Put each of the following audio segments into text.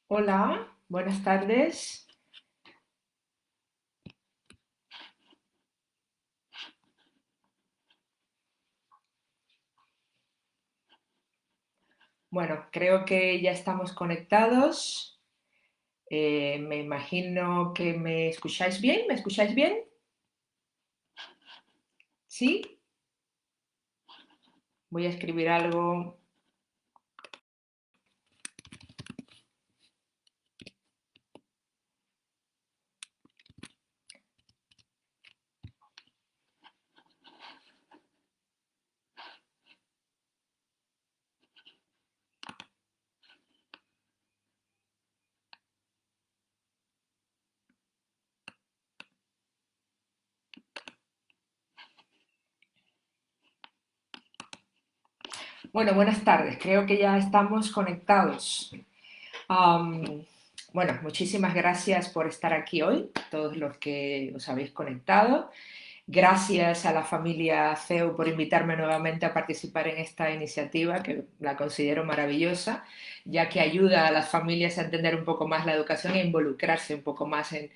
Hola, buenas tardes. Bueno, creo que ya estamos conectados. Me imagino que me escucháis bien. ¿Me escucháis bien? ¿Sí? Voy a escribir algo. Bueno, buenas tardes. Creo que ya estamos conectados. Am, bueno, muchísimas gracias por estar aquí hoy, todos los que os habéis conectado. Gracias a la familia CEU por invitarme nuevamente a participar en esta iniciativa que la considero maravillosa, ya que ayuda a las familias a entender un poco más la educación e involucrarse un poco más en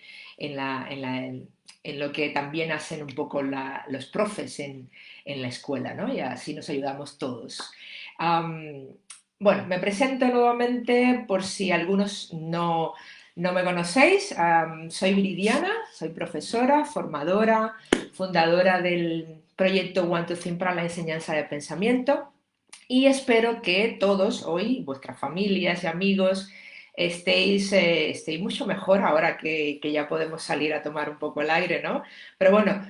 la- en la- en lo que también hacen un poco los profes en la escuela, ¿no? Y así nos ayudamos todos. Am, bueno, me presento nuevamente por si algunos no me conocéis. Soy Viridiana, soy profesora, formadora, fundadora del proyecto One to Think para la enseñanza de pensamiento y espero que todos hoy, vuestras familias y amigos, estéis mucho mejor ahora que ya podemos salir a tomar un poco el aire, ¿no? Pero bueno,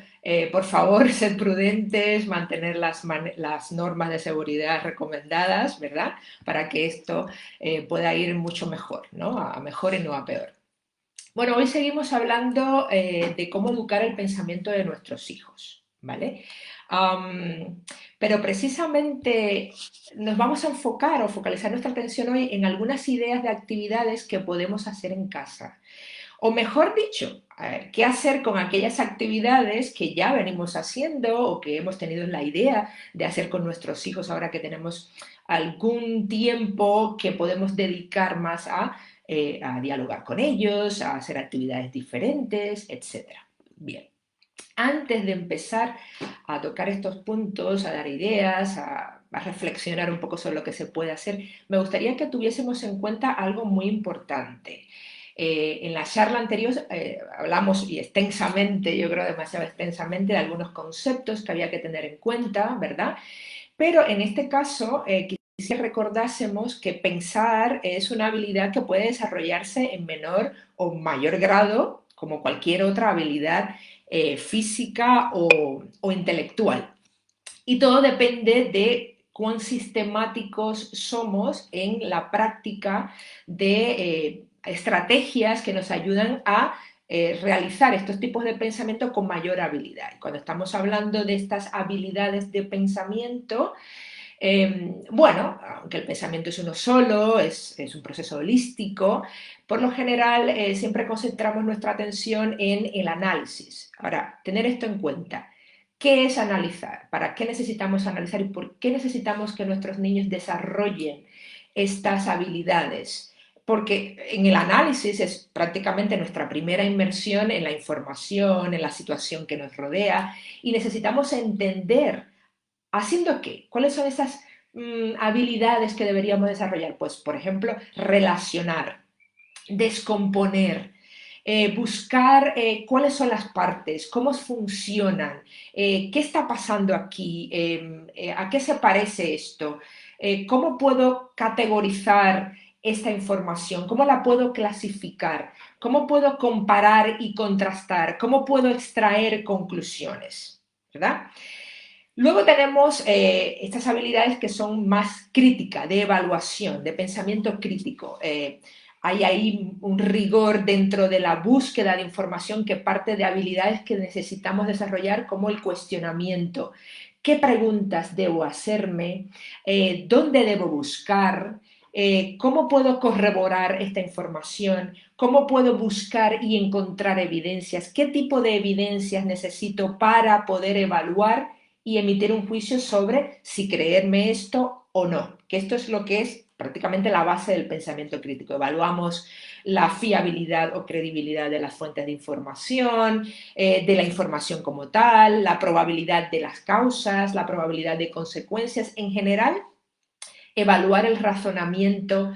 por favor, sed prudentes, mantener las normas de seguridad recomendadas, ¿verdad? Para que esto pueda ir mucho mejor, ¿no? A mejor y no a peor. Bueno, hoy seguimos hablando de cómo educar el pensamiento de nuestros hijos, ¿vale? Am, pero precisamente nos vamos a enfocar o focalizar nuestra atención hoy en algunas ideas de actividades que podemos hacer en casa. O mejor dicho, qué hacer con aquellas actividades que ya venimos haciendo o que hemos tenido la idea de hacer con nuestros hijos ahora que tenemos algún tiempo que podemos dedicar más a dialogar con ellos, a hacer actividades diferentes, etcétera. Bien, antes de empezar a tocar estos puntos, a dar ideas, a reflexionar un poco sobre lo que se puede hacer, me gustaría que tuviésemos en cuenta algo muy importante. En la charla anterior hablamos y extensamente, yo creo demasiado extensamente, de algunos conceptos que había que tener en cuenta, ¿verdad? Pero en este caso, quisiera que recordásemos que pensar es una habilidad que puede desarrollarse en menor o mayor grado, como cualquier otra habilidad física o intelectual. Y todo depende de cuán sistemáticos somos en la práctica de estrategias que nos ayudan a realizar estos tipos de pensamiento con mayor habilidad. Y cuando estamos hablando de estas habilidades de pensamiento, bueno, aunque el pensamiento es uno solo, es un proceso holístico, por lo general siempre concentramos nuestra atención en el análisis. Ahora, tener esto en cuenta. ¿Qué es analizar? ¿Para qué necesitamos analizar y por qué necesitamos que nuestros niños desarrollen estas habilidades? Porque en el análisis es prácticamente nuestra primera inmersión en la información, en la situación que nos rodea y necesitamos entender. ¿Haciendo qué? ¿Cuáles son esas habilidades que deberíamos desarrollar? Pues, por ejemplo, relacionar, descomponer, buscar cuáles son las partes, cómo funcionan, qué está pasando aquí, a qué se parece esto, cómo puedo categorizar esta información, cómo la puedo clasificar, cómo puedo comparar y contrastar, cómo puedo extraer conclusiones, ¿verdad? Luego tenemos estas habilidades que son más críticas, de evaluación, de pensamiento crítico. Hay ahí un rigor dentro de la búsqueda de información que parte de habilidades que necesitamos desarrollar como el cuestionamiento. ¿Qué preguntas debo hacerme? ¿Dónde debo buscar? ¿Cómo puedo corroborar esta información? ¿Cómo puedo buscar y encontrar evidencias? ¿Qué tipo de evidencias necesito para poder evaluar y emitir un juicio sobre si creerme esto o no, que esto es lo que es prácticamente la base del pensamiento crítico. Evaluamos la fiabilidad o credibilidad de las fuentes de información, de la información como tal, la probabilidad de las causas, la probabilidad de consecuencias, en general, evaluar el razonamiento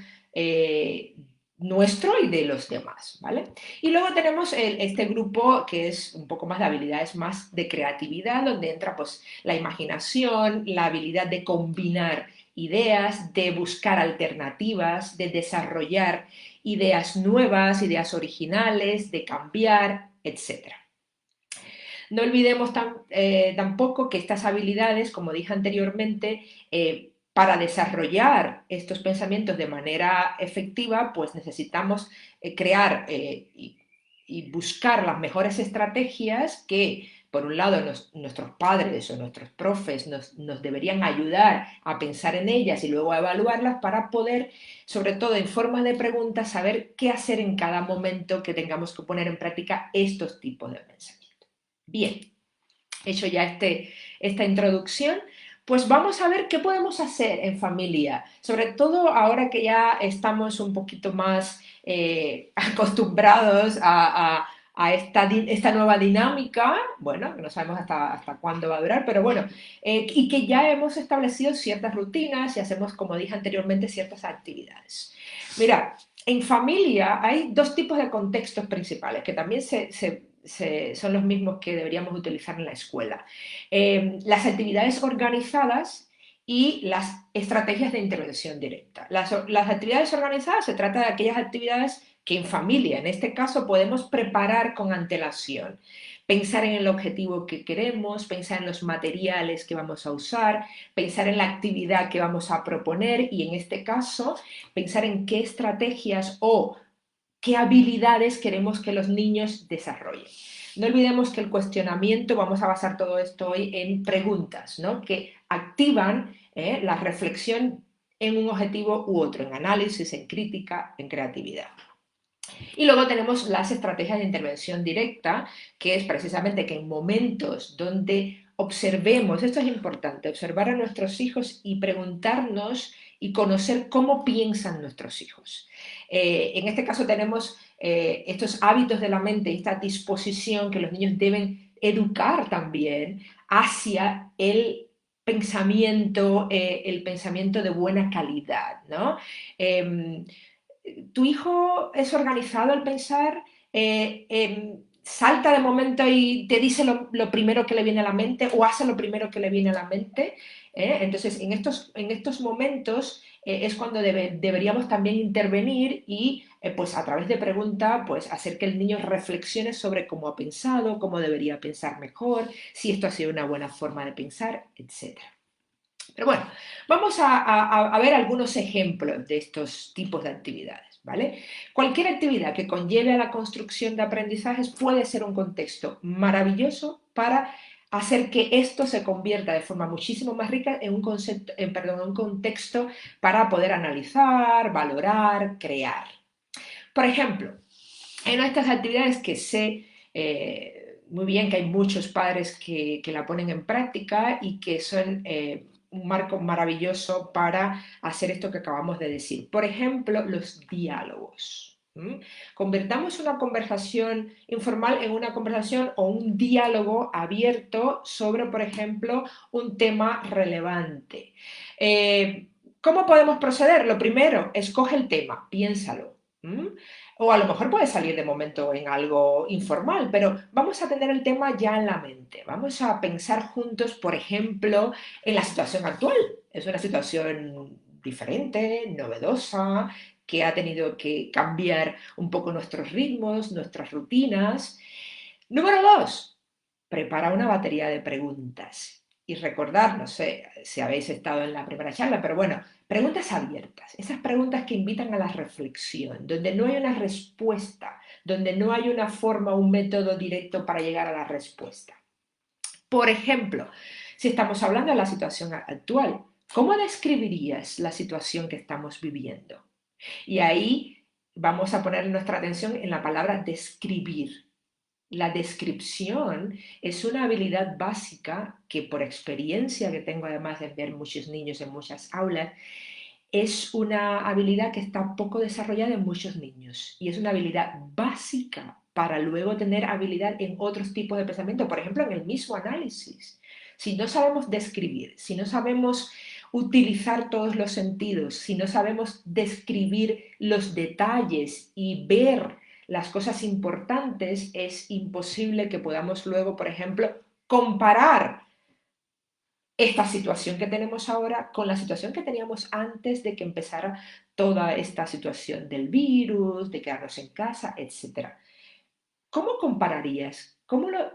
nuestro y de los demás, ¿vale? Y luego tenemos este grupo que es un poco más de habilidades más de creatividad, donde entra pues la imaginación, la habilidad de combinar ideas, de buscar alternativas, de desarrollar ideas nuevas, ideas originales, de cambiar, etcétera. No olvidemos tampoco que estas habilidades, como dije anteriormente, para desarrollar estos pensamientos de manera efectiva, pues necesitamos crear y buscar las mejores estrategias que, por un lado, nuestros padres o nuestros profes nos deberían ayudar a pensar en ellas y luego a evaluarlas para poder, sobre todo en forma de preguntas, saber qué hacer en cada momento que tengamos que poner en práctica estos tipos de pensamiento. Bien, hecho ya esta introducción, pues vamos a ver qué podemos hacer en familia, sobre todo ahora que ya estamos un poquito más acostumbrados a esta nueva dinámica, bueno, que no sabemos hasta cuándo va a durar, pero bueno, y que ya hemos establecido ciertas rutinas y hacemos, como dije anteriormente, ciertas actividades. Mira, en familia hay dos tipos de contextos principales que también son los mismos que deberíamos utilizar en la escuela. Las actividades organizadas y las estrategias de intervención directa. Las actividades organizadas se trata de aquellas actividades que en familia, en este caso, podemos preparar con antelación. Pensar en el objetivo que queremos, pensar en los materiales que vamos a usar, pensar en la actividad que vamos a proponer y en este caso pensar en qué estrategias o qué habilidades queremos que los niños desarrollen. No olvidemos que el cuestionamiento, vamos a basar todo esto hoy en preguntas, ¿no? Que activan la reflexión en un objetivo u otro, en análisis, en crítica, en creatividad. Y luego tenemos las estrategias de intervención directa, que es precisamente que en momentos donde observemos, esto es importante, observar a nuestros hijos y preguntarnos y conocer cómo piensan nuestros hijos. En este caso tenemos estos hábitos de la mente, esta disposición que los niños deben educar también hacia el pensamiento de buena calidad, ¿no? Tu hijo es organizado al pensar, salta de momento y te dice lo primero que le viene a la mente o hace lo primero que le viene a la mente. Entonces, en estos momentos es cuando deberíamos también intervenir y, pues a través de pregunta, pues hacer que el niño reflexione sobre cómo ha pensado, cómo debería pensar mejor, si esto ha sido una buena forma de pensar, etcétera. Pero bueno, vamos a ver algunos ejemplos de estos tipos de actividades, ¿vale? Cualquier actividad que conlleve a la construcción de aprendizajes puede ser un contexto maravilloso para hacer que esto se convierta de forma muchísimo más rica en un contexto para poder analizar, valorar, crear. Por ejemplo, hay una de estas actividades que sé muy bien que hay muchos padres que la ponen en práctica y que son un marco maravilloso para hacer esto que acabamos de decir. Por ejemplo, los diálogos. Convertamos una conversación informal en una conversación o un diálogo abierto sobre, por ejemplo, un tema relevante. ¿Cómo podemos proceder? Lo primero, escoge el tema, piénsalo. O a lo mejor puede salir de momento en algo informal, pero vamos a tener el tema ya en la mente. Vamos a pensar juntos, por ejemplo, en la situación actual. Es una situación diferente, novedosa, que ha tenido que cambiar un poco nuestros ritmos, nuestras rutinas. Número dos, prepara una batería de preguntas. Y recordar, no sé si habéis estado en la primera charla, pero bueno, preguntas abiertas, esas preguntas que invitan a la reflexión, donde no hay una respuesta, donde no hay una forma, un método directo para llegar a la respuesta. Por ejemplo, si estamos hablando de la situación actual, ¿cómo describirías la situación que estamos viviendo? Y ahí vamos a poner nuestra atención en la palabra describir. La descripción es una habilidad básica que por experiencia que tengo además de ver muchos niños en muchas aulas, es una habilidad que está poco desarrollada en muchos niños y es una habilidad básica para luego tener habilidad en otros tipos de pensamiento, por ejemplo, en el mismo análisis. Si no sabemos describir, si no sabemos utilizar todos los sentidos, si no sabemos describir los detalles y ver las cosas importantes, es imposible que podamos luego, por ejemplo, comparar esta situación que tenemos ahora con la situación que teníamos antes de que empezara toda esta situación del virus, de quedarnos en casa, etcétera. ¿Cómo compararías? ¿Cómo lo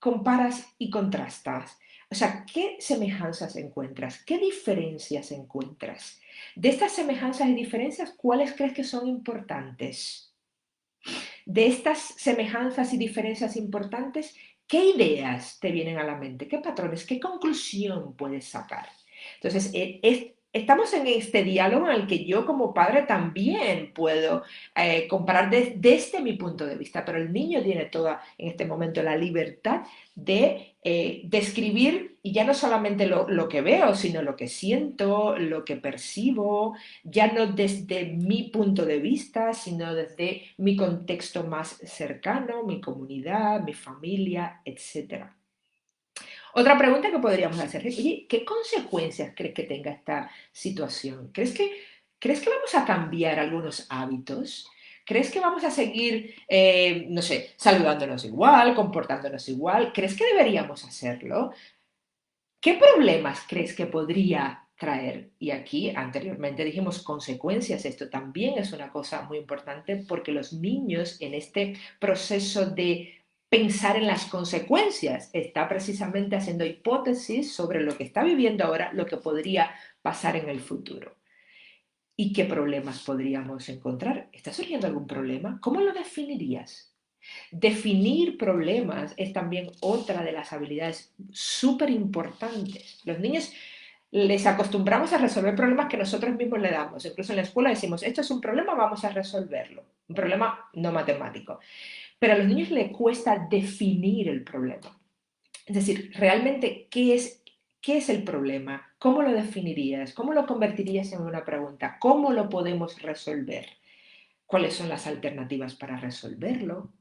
comparas y contrastas? O sea, ¿qué semejanzas encuentras? ¿Qué diferencias encuentras? De estas semejanzas y diferencias, ¿cuáles crees que son importantes? De estas semejanzas y diferencias importantes, ¿qué ideas te vienen a la mente? ¿Qué patrones? ¿Qué conclusión puedes sacar? Entonces, estamos en este diálogo en el que yo como padre también puedo comparar desde mi punto de vista, pero el niño tiene toda en este momento la libertad de describir, y ya no solamente lo que veo, sino lo que siento, lo que percibo, ya no desde mi punto de vista, sino desde mi contexto más cercano, mi comunidad, mi familia, etcétera. Otra pregunta que podríamos hacer es, oye, ¿qué consecuencias crees que tenga esta situación? ¿Crees que vamos a cambiar algunos hábitos? ¿Crees que vamos a seguir, no sé, saludándonos igual, comportándonos igual? ¿Crees que deberíamos hacerlo? ¿Qué problemas crees que podría traer? Y aquí anteriormente dijimos consecuencias. Esto también es una cosa muy importante porque los niños en este proceso de pensar en las consecuencias está precisamente haciendo hipótesis sobre lo que está viviendo ahora, lo que podría pasar en el futuro. ¿Y qué problemas podríamos encontrar? ¿Está surgiendo algún problema? ¿Cómo lo definirías? Definir problemas es también otra de las habilidades súper importantes. Los niños les acostumbramos a resolver problemas que nosotros mismos le damos. Incluso en la escuela decimos, esto es un problema, vamos a resolverlo. Un problema no matemático. Pero a los niños les cuesta definir el problema. Es decir, realmente, ¿qué es el problema? ¿Cómo lo definirías? ¿Cómo lo convertirías en una pregunta? ¿Cómo lo podemos resolver? ¿Cuáles son las alternativas para resolverlo?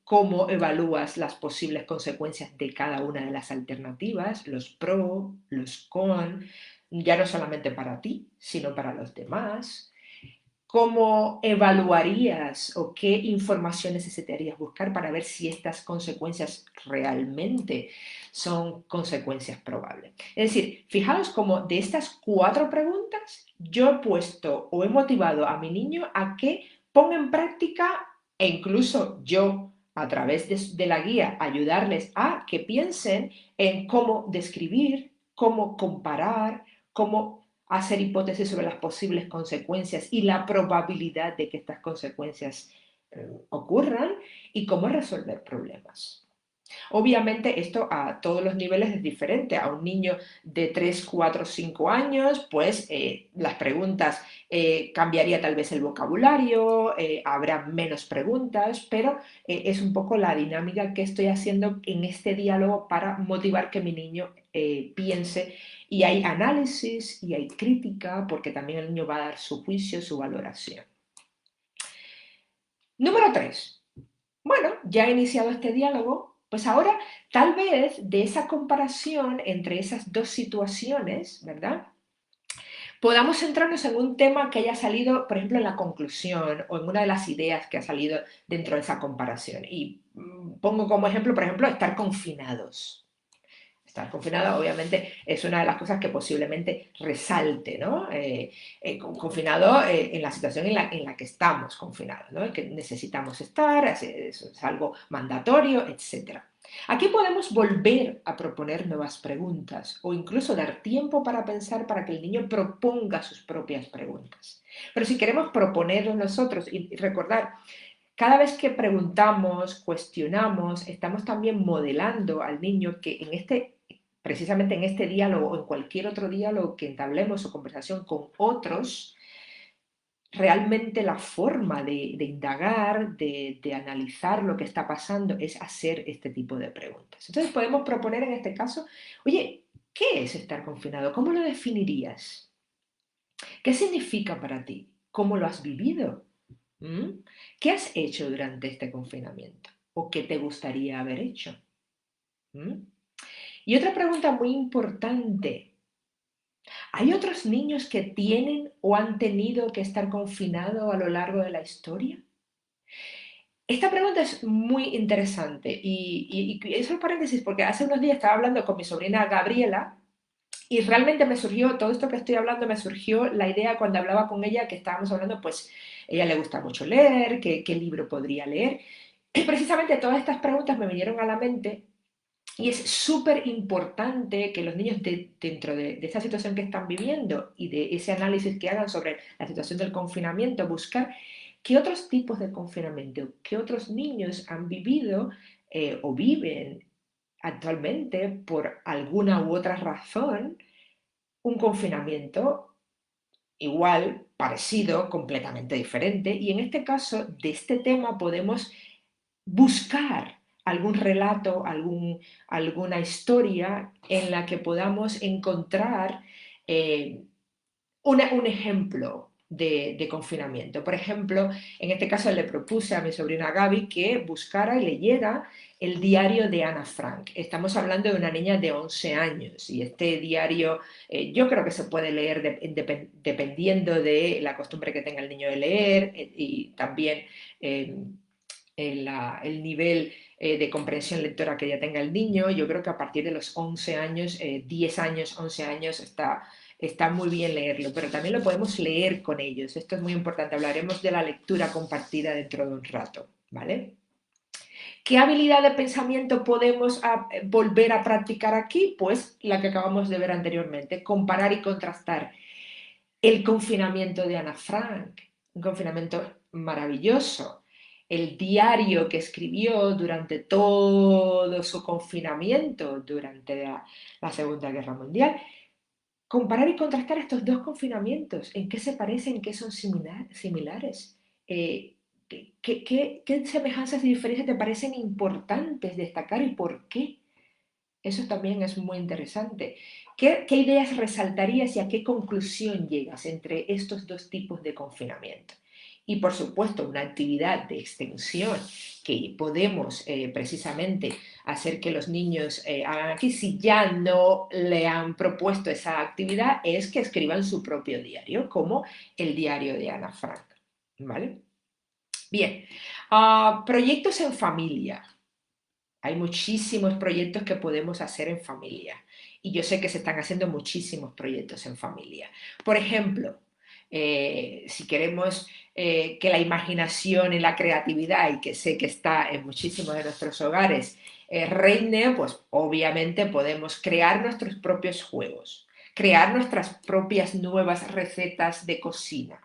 Cómo evalúas las posibles consecuencias de cada una de las alternativas, los pro, los con, ya no solamente para ti, sino para los demás. ¿Cómo evaluarías o qué información necesitarías buscar para ver si estas consecuencias realmente son consecuencias probables? Es decir, fijaos cómo de estas 4 preguntas yo he puesto o he motivado a mi niño a que ponga en práctica e incluso yo a través de la guía ayudarles a que piensen en cómo describir, cómo comparar, cómo hacer hipótesis sobre las posibles consecuencias y la probabilidad de que estas consecuencias ocurran y cómo resolver problemas. Obviamente esto a todos los niveles es diferente. A un niño de 3, 4, 5 años, pues las preguntas cambiaría tal vez el vocabulario, habrá menos preguntas, pero es un poco la dinámica que estoy haciendo en este diálogo para motivar que mi niño piense. Y hay análisis y hay crítica, porque también el niño va a dar su juicio, su valoración. Número 3. Bueno, ya he iniciado este diálogo, pues ahora tal vez de esa comparación entre esas dos situaciones, ¿verdad? Podamos centrarnos en un tema que haya salido, por ejemplo, en la conclusión o en una de las ideas que ha salido dentro de esa comparación. Y pongo como ejemplo, por ejemplo, estar confinados. Estar confinado, obviamente, es una de las cosas que posiblemente resalte, ¿no? Confinado en la situación en la que estamos confinados, ¿no? Que necesitamos estar, es algo mandatorio, etcétera. Aquí podemos volver a proponer nuevas preguntas o incluso dar tiempo para pensar para que el niño proponga sus propias preguntas. Pero si queremos proponerlo nosotros y recordar, cada vez que preguntamos, cuestionamos, estamos también modelando al niño que precisamente en este diálogo o en cualquier otro diálogo que entablemos o conversación con otros, realmente la forma de indagar, de analizar lo que está pasando, es hacer este tipo de preguntas. Entonces podemos proponer en este caso, oye, ¿qué es estar confinado? ¿Cómo lo definirías? ¿Qué significa para ti? ¿Cómo lo has vivido? ¿Mm? ¿Qué has hecho durante este confinamiento? ¿O qué te gustaría haber hecho? ¿Mm? Y otra pregunta muy importante, ¿hay otros niños que tienen o han tenido que estar confinados a lo largo de la historia? Esta pregunta es muy interesante y eso es paréntesis porque hace unos días estaba hablando con mi sobrina Gabriela y realmente me surgió, todo esto que estoy hablando, me surgió la idea cuando hablaba con ella que estábamos hablando, pues ella le gusta mucho leer, qué libro podría leer. Y precisamente todas estas preguntas me vinieron a la mente y es súper importante que los niños dentro de esta situación que están viviendo y de ese análisis que hagan sobre la situación del confinamiento, buscar qué otros tipos de confinamiento, qué otros niños han vivido o viven actualmente por alguna u otra razón un confinamiento igual, parecido, completamente diferente. Y en este caso, de este tema podemos buscar algún relato, alguna historia en la que podamos encontrar eh, un ejemplo de confinamiento. Por ejemplo, en este caso le propuse a mi sobrina Gaby que buscara y leyera el diario de Ana Frank. Estamos hablando de una niña de 11 años y este diario yo creo que se puede leer dependiendo de la costumbre que tenga el niño de leer y también eh, el nivel de comprensión lectora que ya tenga el niño. Yo creo que a partir de los 11 años, 10 años, 11 años, está muy bien leerlo, pero también lo podemos leer con ellos. Esto es muy importante. Hablaremos de la lectura compartida dentro de un rato, ¿vale? ¿Qué habilidad de pensamiento podemos volver a practicar aquí? Pues la que acabamos de ver anteriormente, comparar y contrastar el confinamiento de Ana Frank, un confinamiento maravilloso, el diario que escribió durante todo su confinamiento, durante la Segunda Guerra Mundial. Comparar y contrastar estos dos confinamientos, en qué se parecen, en qué son similares. Eh, ¿Qué semejanzas y diferencias te parecen importantes destacar y por qué? Eso también es muy interesante. ¿Qué ideas resaltarías y a qué conclusión llegas entre estos dos tipos de confinamiento? Y por supuesto, una actividad de extensión que podemos precisamente hacer que los niños hagan aquí, si ya no le han propuesto esa actividad, es que escriban su propio diario, como el diario de Ana Frank. ¿Vale? Bien, proyectos en familia. Hay muchísimos proyectos que podemos hacer en familia y yo sé que se están haciendo muchísimos proyectos en familia. Por ejemplo, si queremos que la imaginación y la creatividad, y que sé que está en muchísimos de nuestros hogares, reine, pues obviamente podemos crear nuestros propios juegos, crear nuestras propias nuevas recetas de cocina,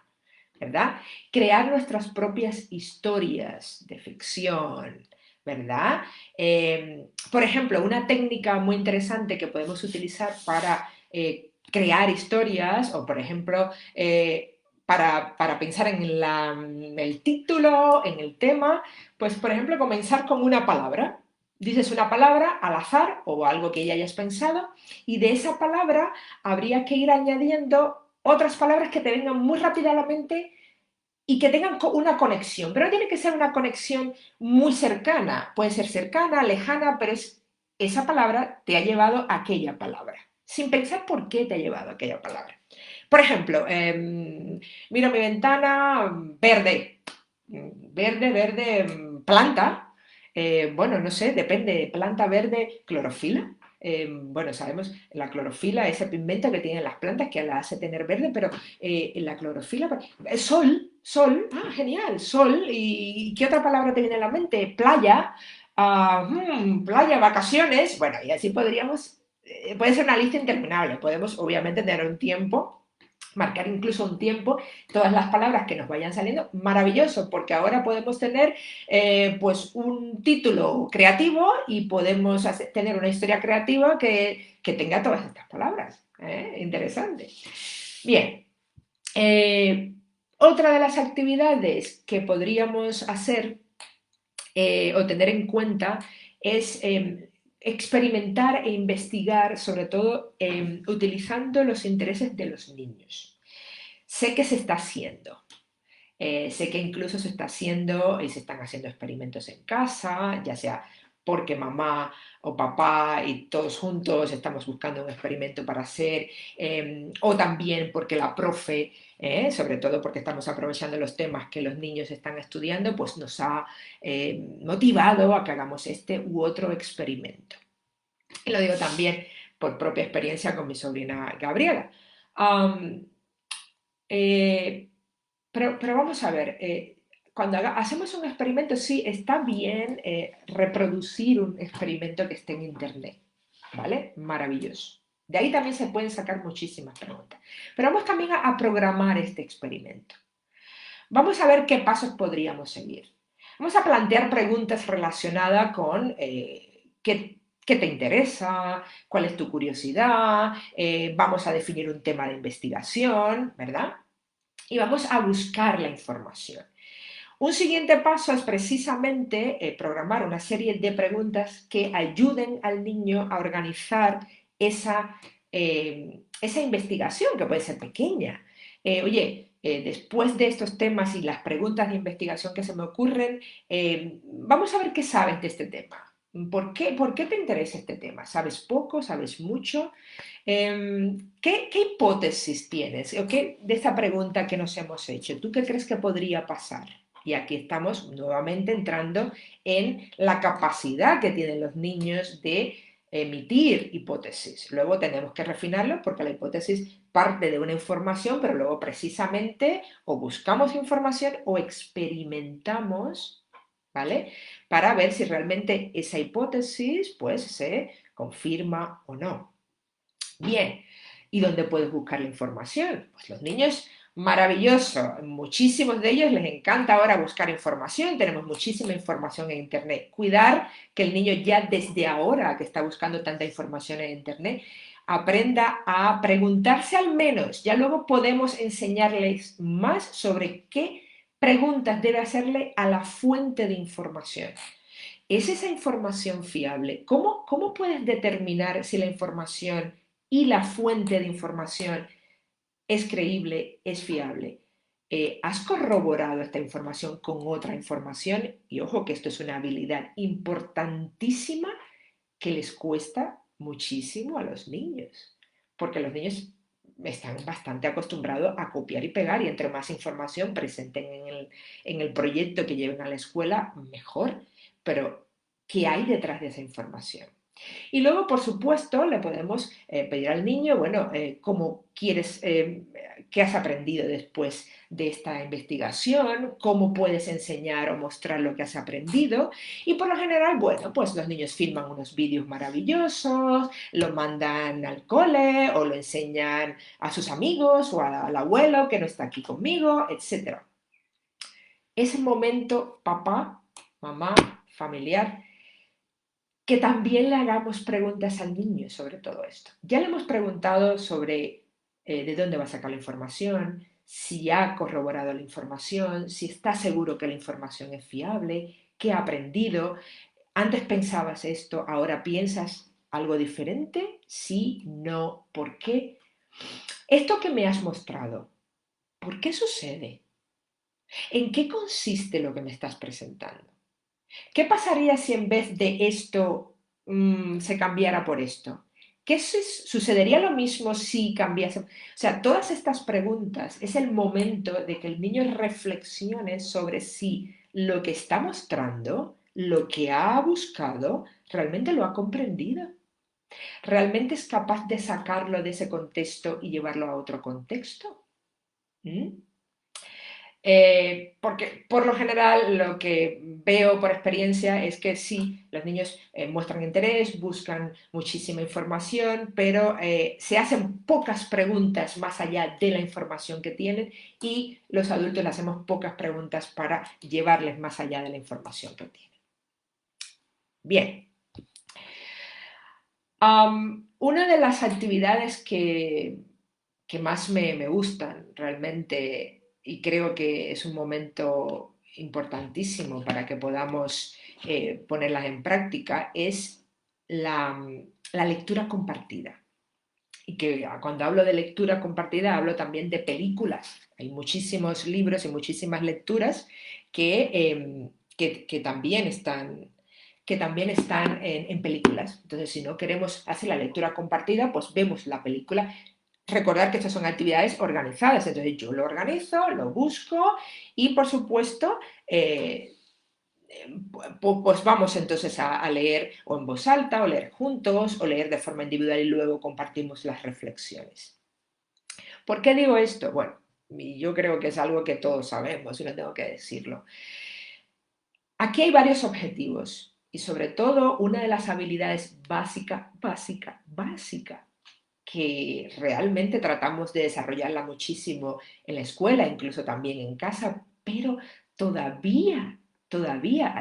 ¿verdad? Crear nuestras propias historias de ficción, ¿verdad? Por ejemplo, una técnica muy interesante que podemos utilizar para crear historias o, por ejemplo, para pensar en el título, en el tema, pues, por ejemplo, comenzar con una palabra. Dices una palabra al azar o algo que ya hayas pensado y de esa palabra habría que ir añadiendo otras palabras que te vengan muy rápida a la mente y que tengan una conexión, pero no tiene que ser una conexión muy cercana, puede ser cercana, lejana, pero esa palabra te ha llevado a aquella palabra, sin pensar por qué te ha llevado a aquella palabra. Por ejemplo, miro mi ventana, verde, verde, verde, planta, bueno, no sé, depende, planta verde, clorofila. Bueno, sabemos la clorofila, ese pigmento que tienen las plantas que la hace tener verde, pero la clorofila, sol, sol, genial, sol, ¿y qué otra palabra te viene a la mente? Playa, playa, vacaciones, bueno, y así podríamos, puede ser una lista interminable, podemos obviamente tener un tiempo, marcar incluso un tiempo, todas las palabras que nos vayan saliendo, maravilloso, porque ahora podemos tener pues un título creativo y podemos tener una historia creativa que tenga todas estas palabras. Interesante. Bien, Otra de las actividades que podríamos hacer o tener en cuenta es experimentar e investigar, sobre todo utilizando los intereses de los niños. Sé que se está haciendo. Sé que incluso se está haciendo y se están haciendo experimentos en casa, ya sea porque mamá o papá y todos juntos estamos buscando un experimento para hacer, o también porque la profe, sobre todo porque estamos aprovechando los temas que los niños están estudiando, pues nos ha motivado a que hagamos este u otro experimento. Y lo digo también por propia experiencia con mi sobrina Gabriela. Um, eh, pero vamos a ver, cuando hacemos un experimento, sí, está bien reproducir un experimento que esté en Internet, ¿vale? Maravilloso. De ahí también se pueden sacar muchísimas preguntas. Pero vamos también a programar este experimento. Vamos a ver qué pasos podríamos seguir. Vamos a plantear preguntas relacionadas con qué te interesa, cuál es tu curiosidad, vamos a definir un tema de investigación, ¿verdad? Y vamos a buscar la información. Un siguiente paso es precisamente programar una serie de preguntas que ayuden al niño a organizar esa investigación, que puede ser pequeña. Oye, después de estos temas y las preguntas de investigación que se me ocurren, vamos a ver qué sabes de este tema. Por qué te interesa este tema? ¿Sabes poco? ¿Sabes mucho? ¿Qué hipótesis tienes? ¿O qué de esta pregunta que nos hemos hecho? ¿Tú qué crees que podría pasar? Y aquí estamos nuevamente entrando en la capacidad que tienen los niños de emitir hipótesis. Luego tenemos que refinarlo porque la hipótesis parte de una información, pero luego precisamente o buscamos información o experimentamos, ¿vale? Para ver si realmente esa hipótesis pues se confirma o no. Bien, ¿y dónde puedes buscar la información? Pues los niños, maravilloso, muchísimos de ellos les encanta ahora buscar información, tenemos muchísima información en Internet. Cuidar que el niño ya desde ahora que está buscando tanta información en Internet, aprenda a preguntarse al menos, ya luego podemos enseñarles más sobre qué preguntas debe hacerle a la fuente de información. ¿Es esa información fiable? ¿Cómo puedes determinar si la información y la fuente de información es creíble, es fiable? ¿Has corroborado esta información con otra información? Y ojo que esto es una habilidad importantísima que les cuesta muchísimo a los niños, porque los niños están bastante acostumbrados a copiar y pegar y entre más información presenten en el proyecto que lleven a la escuela, mejor. Pero, ¿qué hay detrás de esa información? Y luego, por supuesto, le podemos pedir al niño, bueno, cómo quieres, qué has aprendido después de esta investigación, cómo puedes enseñar o mostrar lo que has aprendido. Y por lo general, bueno, pues los niños filman unos vídeos maravillosos, lo mandan al cole o lo enseñan a sus amigos o al abuelo que no está aquí conmigo, etc. Es el momento, papá, mamá, familiar, que también le hagamos preguntas al niño sobre todo esto. Ya le hemos preguntado sobre de dónde va a sacar la información, si ha corroborado la información, si está seguro que la información es fiable, qué ha aprendido. Antes pensabas esto, ahora piensas algo diferente, sí, no, ¿por qué? Esto que me has mostrado, ¿por qué sucede? ¿En qué consiste lo que me estás presentando? ¿Qué pasaría si en vez de esto se cambiara por esto? Sucedería lo mismo si cambiase? O sea, todas estas preguntas es el momento de que el niño reflexione sobre si lo que está mostrando, lo que ha buscado, realmente lo ha comprendido. ¿Realmente es capaz de sacarlo de ese contexto y llevarlo a otro contexto? ¿Mm? Porque por lo general lo que veo por experiencia es que sí, los niños muestran interés, buscan muchísima información, pero se hacen pocas preguntas más allá de la información que tienen y los adultos le hacemos pocas preguntas para llevarles más allá de la información que tienen. Bien. Una de las actividades que más me gustan realmente y creo que es un momento importantísimo para que podamos ponerlas en práctica, es la lectura compartida. Y que cuando hablo de lectura compartida hablo también de películas. Hay muchísimos libros y muchísimas lecturas que también están en películas. Entonces, si no queremos hacer la lectura compartida, pues vemos la película. Recordar que estas son actividades organizadas, entonces yo lo organizo, lo busco y por supuesto pues vamos entonces a leer o en voz alta o leer juntos o leer de forma individual y luego compartimos las reflexiones. ¿Por qué digo esto? Bueno, yo creo que es algo que todos sabemos y no tengo que decirlo. Aquí hay varios objetivos y sobre todo una de las habilidades básica que realmente tratamos de desarrollarla muchísimo en la escuela, incluso también en casa, pero todavía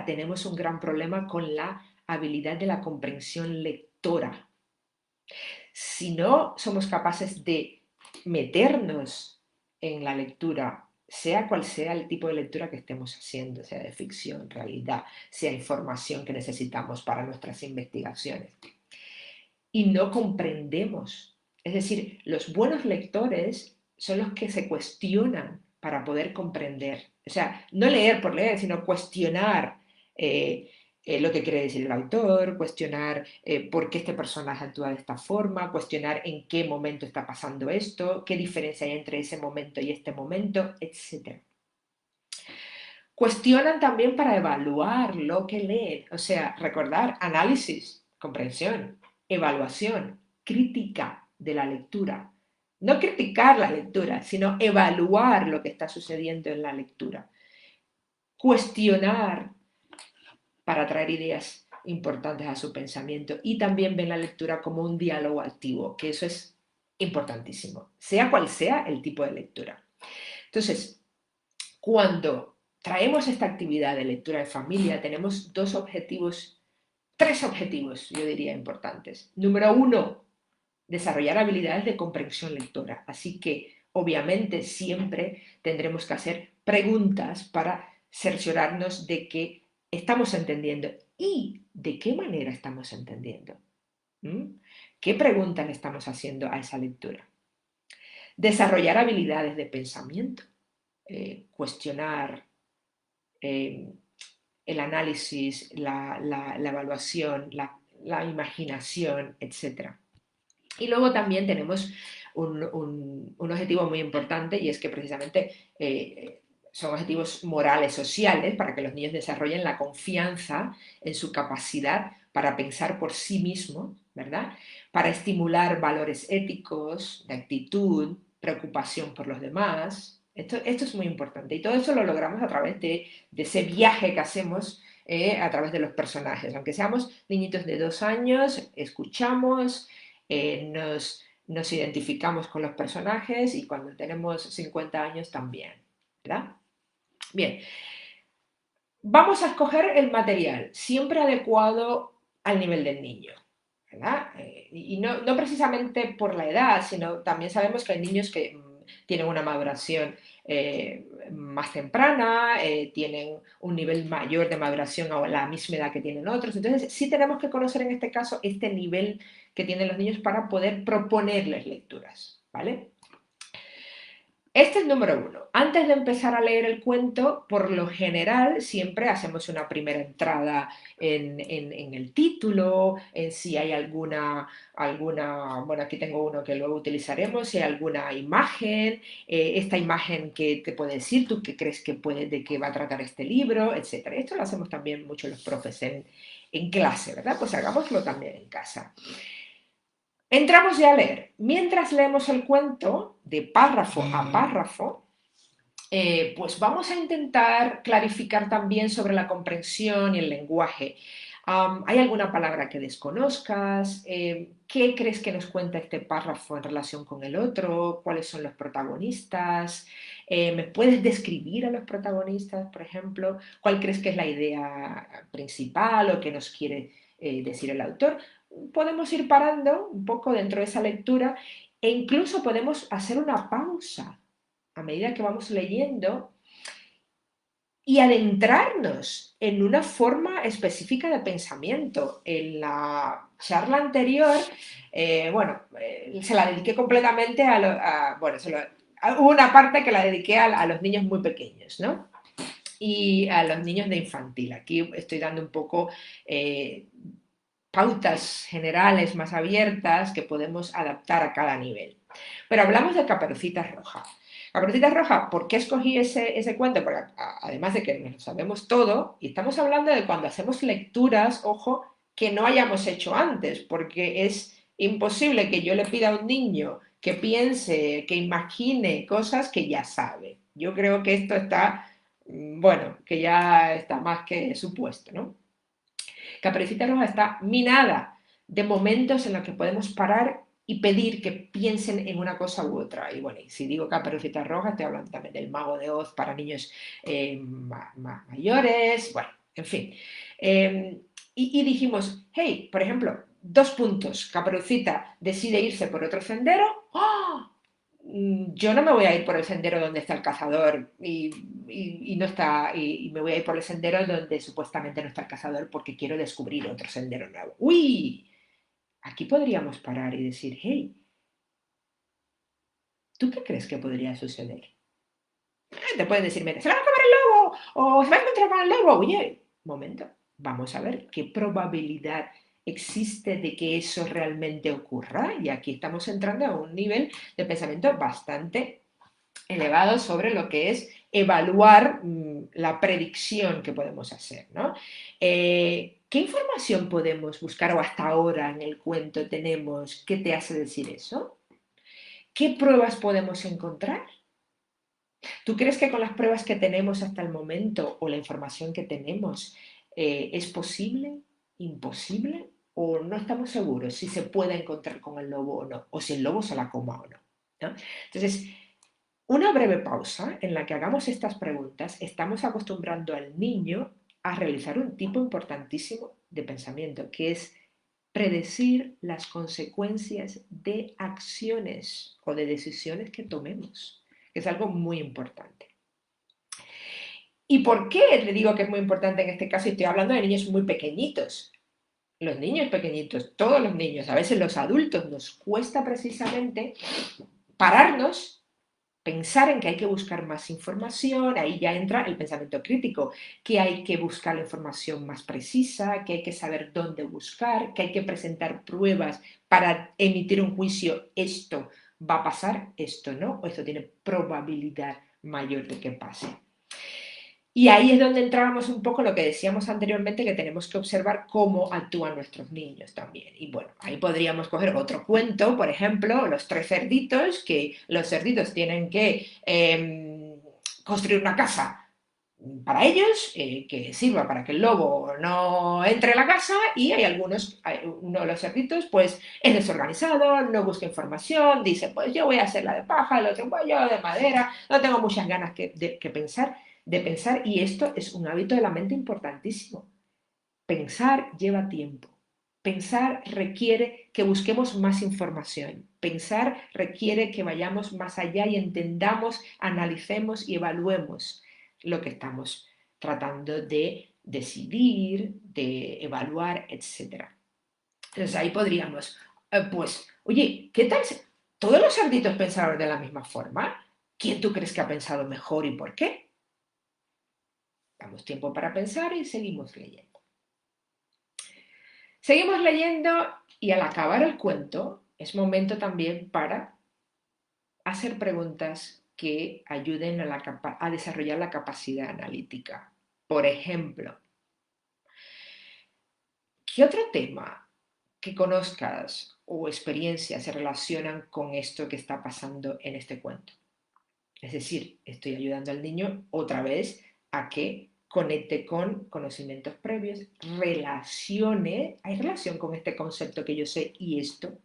tenemos un gran problema con la habilidad de la comprensión lectora. Si no somos capaces de meternos en la lectura, sea cual sea el tipo de lectura que estemos haciendo, sea de ficción, realidad, sea información que necesitamos para nuestras investigaciones, y no comprendemos. Es decir, los buenos lectores son los que se cuestionan para poder comprender. O sea, no leer por leer, sino cuestionar lo que quiere decir el autor, cuestionar por qué este personaje actúa de esta forma, cuestionar en qué momento está pasando esto, qué diferencia hay entre ese momento y este momento, etc. Cuestionan también para evaluar lo que leen, o sea, recordar análisis, comprensión, evaluación, crítica de la lectura. No criticar la lectura, sino evaluar lo que está sucediendo en la lectura. Cuestionar para traer ideas importantes a su pensamiento y también ven la lectura como un diálogo activo, que eso es importantísimo, sea cual sea el tipo de lectura. Entonces, cuando traemos esta actividad de lectura de familia, tenemos tres objetivos, yo diría, importantes. Número uno, desarrollar habilidades de comprensión lectora. Así que, obviamente, siempre tendremos que hacer preguntas para cerciorarnos de que estamos entendiendo y de qué manera estamos entendiendo. ¿Mm? ¿Qué preguntas le estamos haciendo a esa lectura? Desarrollar habilidades de pensamiento, cuestionar eh, el análisis, la evaluación, la imaginación, etcétera. Y luego también tenemos un objetivo muy importante y es que precisamente son objetivos morales, sociales, para que los niños desarrollen la confianza en su capacidad para pensar por sí mismos, ¿verdad? Para estimular valores éticos, de actitud, preocupación por los demás. Esto es muy importante y todo eso lo logramos a través de ese viaje que hacemos a través de los personajes. Aunque seamos niñitos de 2 años, escuchamos, nos identificamos con los personajes y cuando tenemos 50 años también, ¿verdad? Bien, vamos a escoger el material, siempre adecuado al nivel del niño, ¿verdad? Y no precisamente por la edad, sino también sabemos que hay niños que tienen una maduración más temprana, tienen un nivel mayor de maduración a la misma edad que tienen otros. Entonces, sí tenemos que conocer en este caso este nivel que tienen los niños para poder proponerles lecturas, ¿vale? Este es el número uno. Antes de empezar a leer el cuento, por lo general siempre hacemos una primera entrada en el título, en si hay bueno, aquí tengo uno que luego utilizaremos, si hay alguna imagen, esta imagen que te puede decir, tú qué crees de qué va a tratar este libro, etc. Esto lo hacemos también mucho los profes en clase, ¿verdad? Pues hagámoslo también en casa. Entramos ya a leer. Mientras leemos el cuento, de párrafo a párrafo, pues vamos a intentar clarificar también sobre la comprensión y el lenguaje. ¿Hay alguna palabra que desconozcas? ¿Qué crees que nos cuenta este párrafo en relación con el otro? ¿Cuáles son los protagonistas? ¿Me puedes describir a los protagonistas, por ejemplo? ¿Cuál crees que es la idea principal o que nos quiere decir el autor? Podemos ir parando un poco dentro de esa lectura e incluso podemos hacer una pausa a medida que vamos leyendo y adentrarnos en una forma específica de pensamiento. En la charla anterior, se la dediqué completamente hubo una parte que la dediqué a los niños muy pequeños, ¿no? Y a los niños de infantil. Aquí estoy dando un poco pautas generales más abiertas que podemos adaptar a cada nivel. Pero hablamos de Caperucita Roja. Caperucita Roja, ¿por qué escogí ese cuento? Porque además de que nos lo sabemos todo, y estamos hablando de cuando hacemos lecturas, ojo, que no hayamos hecho antes, porque es imposible que yo le pida a un niño que piense, que imagine cosas que ya sabe. Yo creo que esto está, bueno, que ya está más que supuesto, ¿no? Caperucita Roja está minada de momentos en los que podemos parar y pedir que piensen en una cosa u otra. Y bueno, y si digo Caperucita Roja, estoy hablando también del Mago de Oz para niños mayores, bueno, en fin. Y dijimos, hey, por ejemplo, 2 puntos, Caperucita decide irse por otro sendero. ¡Oh! Yo no me voy a ir por el sendero donde está el cazador y no está, y me voy a ir por el sendero donde supuestamente no está el cazador porque quiero descubrir otro sendero nuevo. ¡Uy! Aquí podríamos parar y decir, hey, ¿tú qué crees que podría suceder? Te pueden decir, mira, se la va a comer el lobo o se va a encontrar con el lobo. Oye, momento, vamos a ver qué probabilidad existe de que eso realmente ocurra. Y aquí estamos entrando a un nivel de pensamiento bastante elevado sobre lo que es evaluar la predicción que podemos hacer, ¿no? ¿Qué información podemos buscar o hasta ahora en el cuento tenemos que te hace decir eso? ¿Qué pruebas podemos encontrar? ¿Tú crees que con las pruebas que tenemos hasta el momento o la información que tenemos es posible, imposible o no estamos seguros si se puede encontrar con el lobo o no, o si el lobo se la coma o no? ¿No? Entonces, una breve pausa en la que hagamos estas preguntas, estamos acostumbrando al niño a realizar un tipo importantísimo de pensamiento, que es predecir las consecuencias de acciones o de decisiones que tomemos, que es algo muy importante. ¿Y por qué le digo que es muy importante en este caso? Y estoy hablando de niños muy pequeñitos. Los niños pequeñitos, todos los niños, a veces los adultos, nos cuesta precisamente pararnos, pensar en que hay que buscar más información, ahí ya entra el pensamiento crítico, que hay que buscar la información más precisa, que hay que saber dónde buscar, que hay que presentar pruebas para emitir un juicio, esto va a pasar, esto no, o esto tiene probabilidad mayor de que pase. Y ahí es donde entrábamos un poco lo que decíamos anteriormente, que tenemos que observar cómo actúan nuestros niños también. Y bueno, ahí podríamos coger otro cuento, por ejemplo, los 3 cerditos, que los cerditos tienen que construir una casa para ellos, que sirva para que el lobo no entre a la casa, y uno de los cerditos pues es desorganizado, no busca información, dice pues yo voy a hacer la de paja, el otro pues yo de madera, no tengo muchas ganas de pensar, y esto es un hábito de la mente importantísimo. Pensar lleva tiempo. Pensar requiere que busquemos más información. Pensar requiere que vayamos más allá y entendamos, analicemos y evaluemos lo que estamos tratando de decidir, de evaluar, etc. Entonces ahí podríamos, pues, oye, ¿qué tal? ¿Todos los cerditos pensaron de la misma forma? ¿Quién tú crees que ha pensado mejor y por qué? Damos tiempo para pensar y seguimos leyendo. Seguimos leyendo y al acabar el cuento es momento también para hacer preguntas que ayuden a desarrollar la capacidad analítica. Por ejemplo, ¿qué otro tema que conozcas o experiencias se relacionan con esto que está pasando en este cuento? Es decir, estoy ayudando al niño otra vez a que conecte con conocimientos previos, hay relación con este concepto que yo sé y esto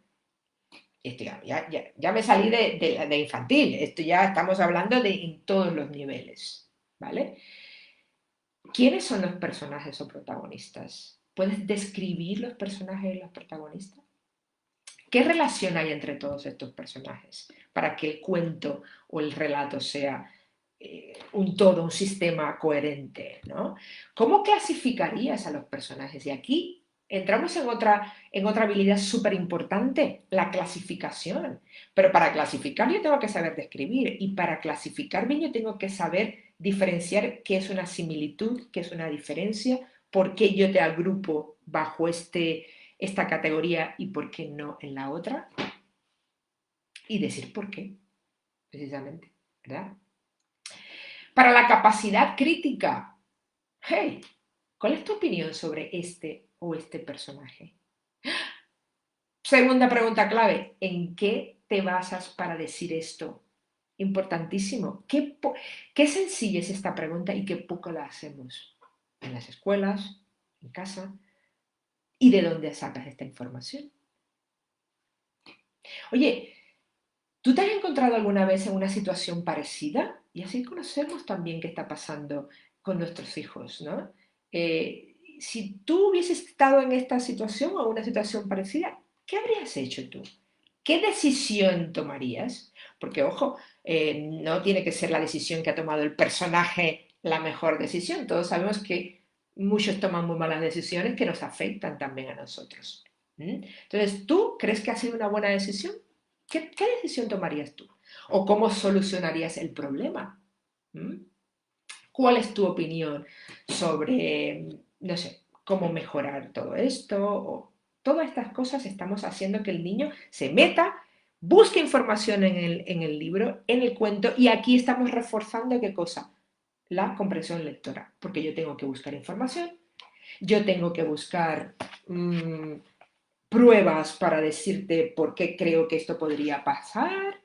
ya me salí de infantil, esto ya estamos hablando de en todos los niveles, ¿vale? ¿Quiénes son los personajes o protagonistas? ¿Puedes describir los personajes y los protagonistas? ¿Qué relación hay entre todos estos personajes para que el cuento o el relato sea un todo, un sistema coherente, ¿no? ¿Cómo clasificarías a los personajes? Y aquí entramos en otra habilidad súper importante, la clasificación. Pero para clasificar yo tengo que saber describir y para clasificar bien yo tengo que saber diferenciar qué es una similitud, qué es una diferencia, por qué yo te agrupo bajo esta categoría y por qué no en la otra y decir por qué, precisamente, ¿verdad? Para la capacidad crítica, hey, ¿cuál es tu opinión sobre este o este personaje? Segunda pregunta clave, ¿en qué te basas para decir esto? Importantísimo. Qué sencilla es esta pregunta y qué poco la hacemos en las escuelas, en casa. ¿Y de dónde sacas esta información? Oye, ¿tú te has encontrado alguna vez en una situación parecida? Y así conocemos también qué está pasando con nuestros hijos, ¿no? Si tú hubieses estado en esta situación o una situación parecida, ¿qué habrías hecho tú? ¿Qué decisión tomarías? Porque, ojo, no tiene que ser la decisión que ha tomado el personaje la mejor decisión. Todos sabemos que muchos toman muy malas decisiones que nos afectan también a nosotros. Entonces, ¿tú crees que ha sido una buena decisión? ¿Qué decisión tomarías tú? ¿O cómo solucionarías el problema? ¿Mm? ¿Cuál es tu opinión sobre, no sé, cómo mejorar todo esto? O todas estas cosas estamos haciendo que el niño se meta, busque información en el libro, en el cuento, y aquí estamos reforzando qué cosa? La comprensión lectora, porque yo tengo que buscar información, yo tengo que buscar pruebas para decirte por qué creo que esto podría pasar,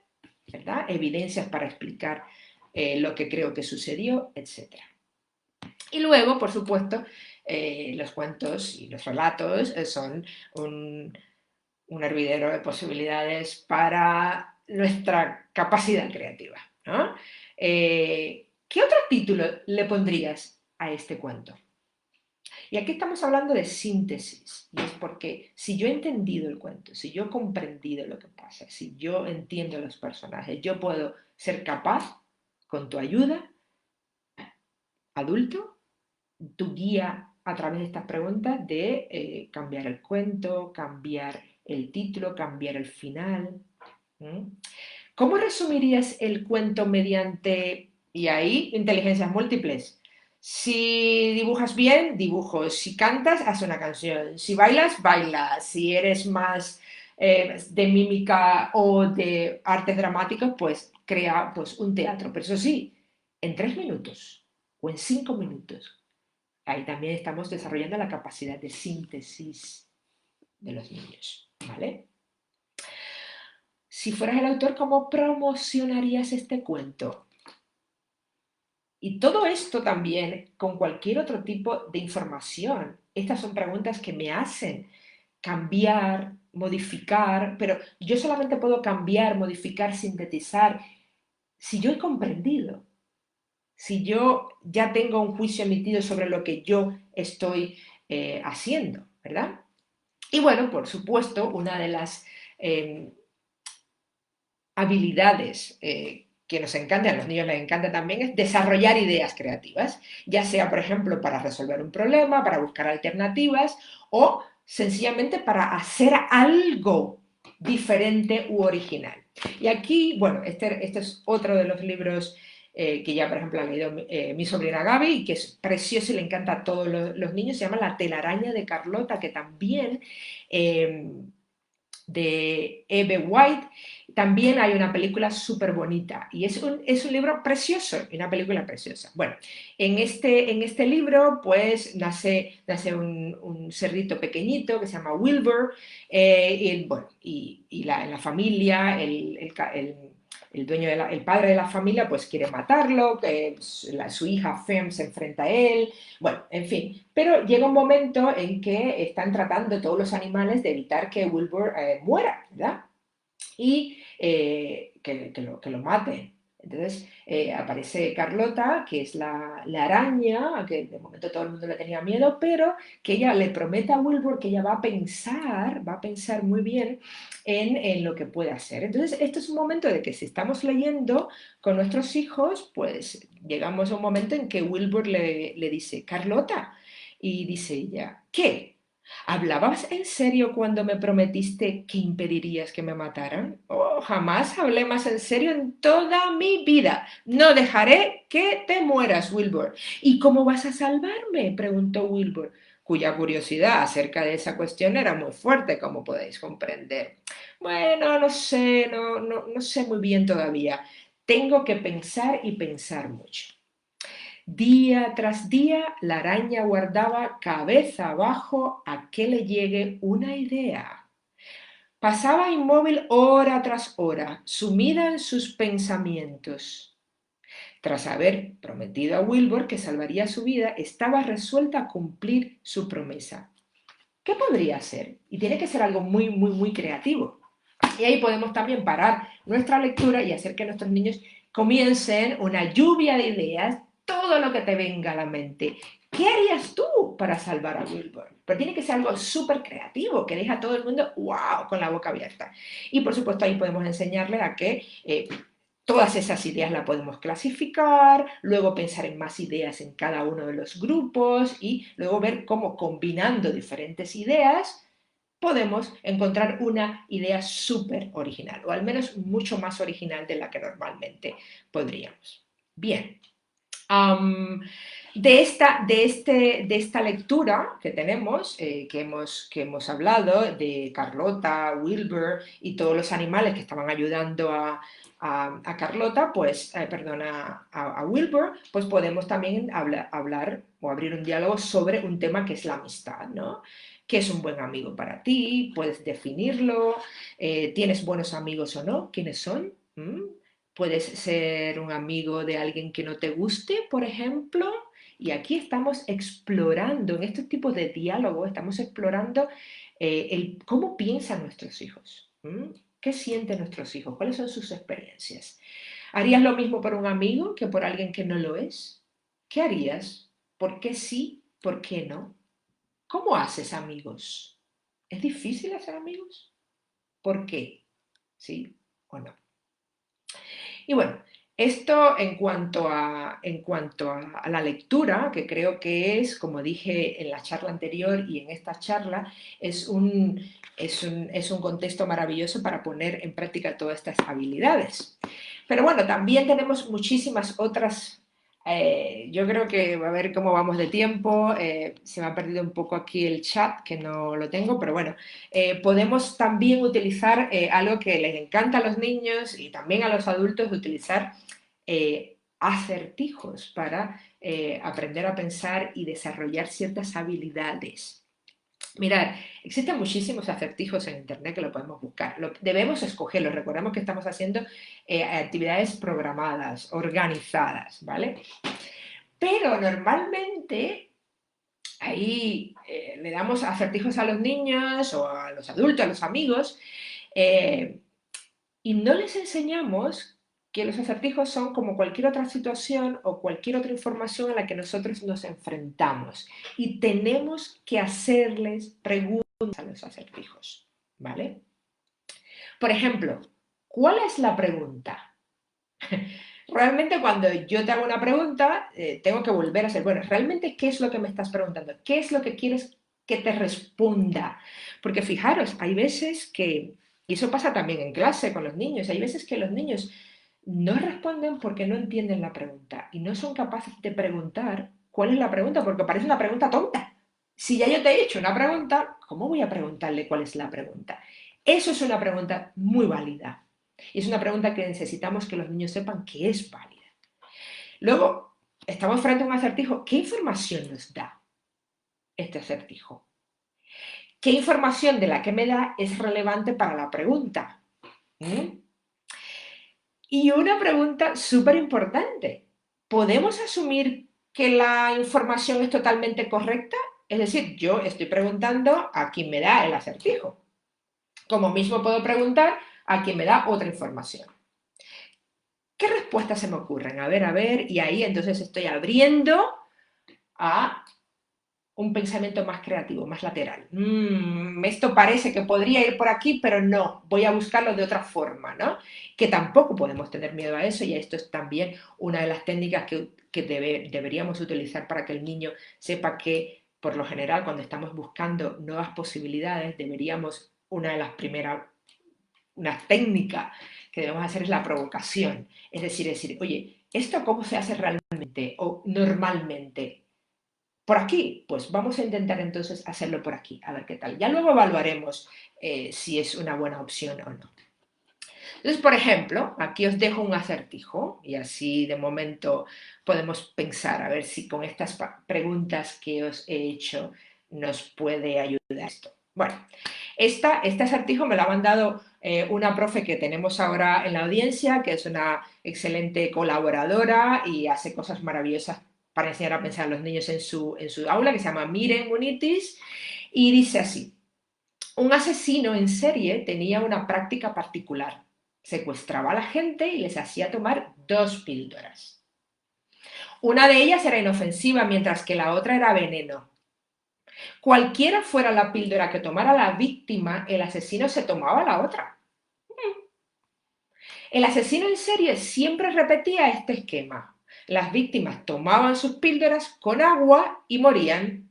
¿verdad? Evidencias para explicar lo que creo que sucedió, etc. Y luego, por supuesto, los cuentos y los relatos son un hervidero de posibilidades para nuestra capacidad creativa, ¿no? ¿Qué otro título le pondrías a este cuento? Y aquí estamos hablando de síntesis, y es porque si yo he entendido el cuento, si yo he comprendido lo que pasa, si yo entiendo los personajes, yo puedo ser capaz, con tu ayuda, adulto, tu guía a través de estas preguntas, de cambiar el cuento, cambiar el título, cambiar el final. ¿Mm? ¿Cómo resumirías el cuento mediante, y ahí, inteligencias múltiples? Si dibujas bien, dibujo. Si cantas, haz una canción. Si bailas, baila. Si eres más de mímica o de artes dramáticas, pues crea pues, un teatro. Pero eso sí, en 3 minutos o en 5 minutos. Ahí también estamos desarrollando la capacidad de síntesis de los niños. ¿Vale? Si fueras el autor, ¿cómo promocionarías este cuento? Y todo esto también con cualquier otro tipo de información. Estas son preguntas que me hacen cambiar, modificar, pero yo solamente puedo cambiar, modificar, sintetizar si yo he comprendido, si yo ya tengo un juicio emitido sobre lo que yo estoy haciendo, ¿verdad? Y bueno, por supuesto, una de las eh, habilidades que nos encantan, a los niños les encanta también, es desarrollar ideas creativas, ya sea, por ejemplo, para resolver un problema, para buscar alternativas o sencillamente para hacer algo diferente u original. Y aquí, bueno, este es otro de los libros que ya, por ejemplo, ha leído mi sobrina Gaby y que es precioso y le encanta a todos los niños, se llama La telaraña de Carlota, que también de Eve White. También hay una película súper bonita y es un libro precioso, una película preciosa. Bueno, en este libro pues nace un cerdito pequeñito que se llama Wilbur y, bueno, en la familia el dueño el padre de la familia pues quiere matarlo, su hija Fem se enfrenta a él, bueno, en fin, pero llega un momento en que están tratando todos los animales de evitar que Wilbur muera, ¿verdad? Y que lo mate. Entonces aparece Carlota, que es la araña, que de momento todo el mundo le tenía miedo, pero que ella le promete a Wilbur que ella va a pensar muy bien en lo que puede hacer. Entonces, esto es un momento de que si estamos leyendo con nuestros hijos, pues llegamos a un momento en que Wilbur le dice, Carlota, y dice ella, ¿qué? ¿Hablabas en serio cuando me prometiste que impedirías que me mataran? Oh, jamás hablé más en serio en toda mi vida. No dejaré que te mueras, Wilbur. ¿Y cómo vas a salvarme? Preguntó Wilbur, cuya curiosidad acerca de esa cuestión era muy fuerte, como podéis comprender. Bueno, no sé, no sé muy bien todavía. Tengo que pensar y pensar mucho. Día tras día, la araña guardaba cabeza abajo a que le llegue una idea. Pasaba inmóvil hora tras hora, sumida en sus pensamientos. Tras haber prometido a Wilbur que salvaría su vida, estaba resuelta a cumplir su promesa. ¿Qué podría ser? Y tiene que ser algo muy, muy, muy creativo. Y ahí podemos también parar nuestra lectura y hacer que nuestros niños comiencen una lluvia de ideas, todo lo que te venga a la mente. ¿Qué harías tú para salvar a Wilbur? Pero tiene que ser algo súper creativo, que deja a todo el mundo, wow, con la boca abierta. Y por supuesto ahí podemos enseñarle a que todas esas ideas las podemos clasificar, luego pensar en más ideas en cada uno de los grupos y luego ver cómo combinando diferentes ideas podemos encontrar una idea súper original, o al menos mucho más original de la que normalmente podríamos. Bien, um, de esta lectura que tenemos, que hemos hablado, de Carlota, Wilbur y todos los animales que estaban ayudando a Carlota, pues, perdona, a Wilbur, pues podemos también hablar o abrir un diálogo sobre un tema que es la amistad, ¿no? ¿Qué es un buen amigo para ti? ¿Puedes definirlo? ¿Tienes buenos amigos o no? ¿Quiénes son? ¿Mm? Puedes ser un amigo de alguien que no te guste, por ejemplo. Y aquí estamos explorando, en estos tipos de diálogo, estamos explorando cómo piensan nuestros hijos. ¿Mm? ¿Qué sienten nuestros hijos? ¿Cuáles son sus experiencias? ¿Harías lo mismo por un amigo que por alguien que no lo es? ¿Qué harías? ¿Por qué sí? ¿Por qué no? ¿Cómo haces amigos? ¿Es difícil hacer amigos? ¿Por qué? ¿Sí o no? Y bueno, esto en cuanto a la lectura, que creo que es, como dije en la charla anterior y en esta charla, es un contexto maravilloso para poner en práctica todas estas habilidades. Pero bueno, también tenemos muchísimas otras. Yo creo que a ver cómo vamos de tiempo. Se me ha perdido un poco aquí el chat, que no lo tengo, pero bueno, podemos también utilizar algo que les encanta a los niños y también a los adultos, utilizar acertijos para aprender a pensar y desarrollar ciertas habilidades. Mirad, existen muchísimos acertijos en Internet que lo podemos buscar. Debemos escogerlos. Recordemos que estamos haciendo actividades programadas, organizadas, ¿vale? Pero normalmente ahí le damos acertijos a los niños o a los adultos, a los amigos, eh, y no les enseñamos que los acertijos son como cualquier otra situación o cualquier otra información a la que nosotros nos enfrentamos. Y tenemos que hacerles preguntas a los acertijos, ¿vale? Por ejemplo, ¿cuál es la pregunta? Realmente cuando yo te hago una pregunta, tengo que volver a hacer, bueno, realmente, ¿qué es lo que me estás preguntando? ¿Qué es lo que quieres que te responda? Porque fijaros, hay veces que, y eso pasa también en clase con los niños, hay veces que los niños no responden porque no entienden la pregunta y no son capaces de preguntar cuál es la pregunta, porque parece una pregunta tonta. Si ya yo te he hecho una pregunta, ¿cómo voy a preguntarle cuál es la pregunta? Eso es una pregunta muy válida. Y es una pregunta que necesitamos que los niños sepan que es válida. Luego, estamos frente a un acertijo. ¿Qué información nos da este acertijo? ¿Qué información de la que me da es relevante para la pregunta? ¿Mm? Y una pregunta súper importante. ¿Podemos asumir que la información es totalmente correcta? Es decir, yo estoy preguntando a quien me da el acertijo. Como mismo puedo preguntar a quien me da otra información. ¿qué respuestas se me ocurren? A ver, y ahí entonces estoy abriendo a un pensamiento más creativo, más lateral. Esto parece que podría ir por aquí, pero no, voy a buscarlo de otra forma, ¿no? Que tampoco podemos tener miedo a eso y esto es también una de las técnicas que deberíamos utilizar para que el niño sepa que, por lo general, cuando estamos buscando nuevas posibilidades, deberíamos, una de las primeras, una técnica que debemos hacer es la provocación. Es decir, oye, ¿esto cómo se hace realmente o normalmente? Por aquí, pues vamos a intentar entonces hacerlo por aquí, a ver qué tal. Ya luego evaluaremos si es una buena opción o no. Entonces, por ejemplo, aquí os dejo un acertijo y así de momento podemos pensar a ver si con estas preguntas que os he hecho nos puede ayudar esto. Bueno, este acertijo me lo ha mandado una profe que tenemos ahora en la audiencia, que es una excelente colaboradora y hace cosas maravillosas para enseñar a pensar a los niños en su aula, que se llama Miren Munitis, y dice así: un asesino en serie tenía una práctica particular. Secuestraba a la gente y les hacía tomar 2 píldoras. Una de ellas era inofensiva, mientras que la otra era veneno. Cualquiera fuera la píldora que tomara la víctima, el asesino se tomaba la otra. El asesino en serie siempre repetía este esquema. Las víctimas tomaban sus píldoras con agua y morían,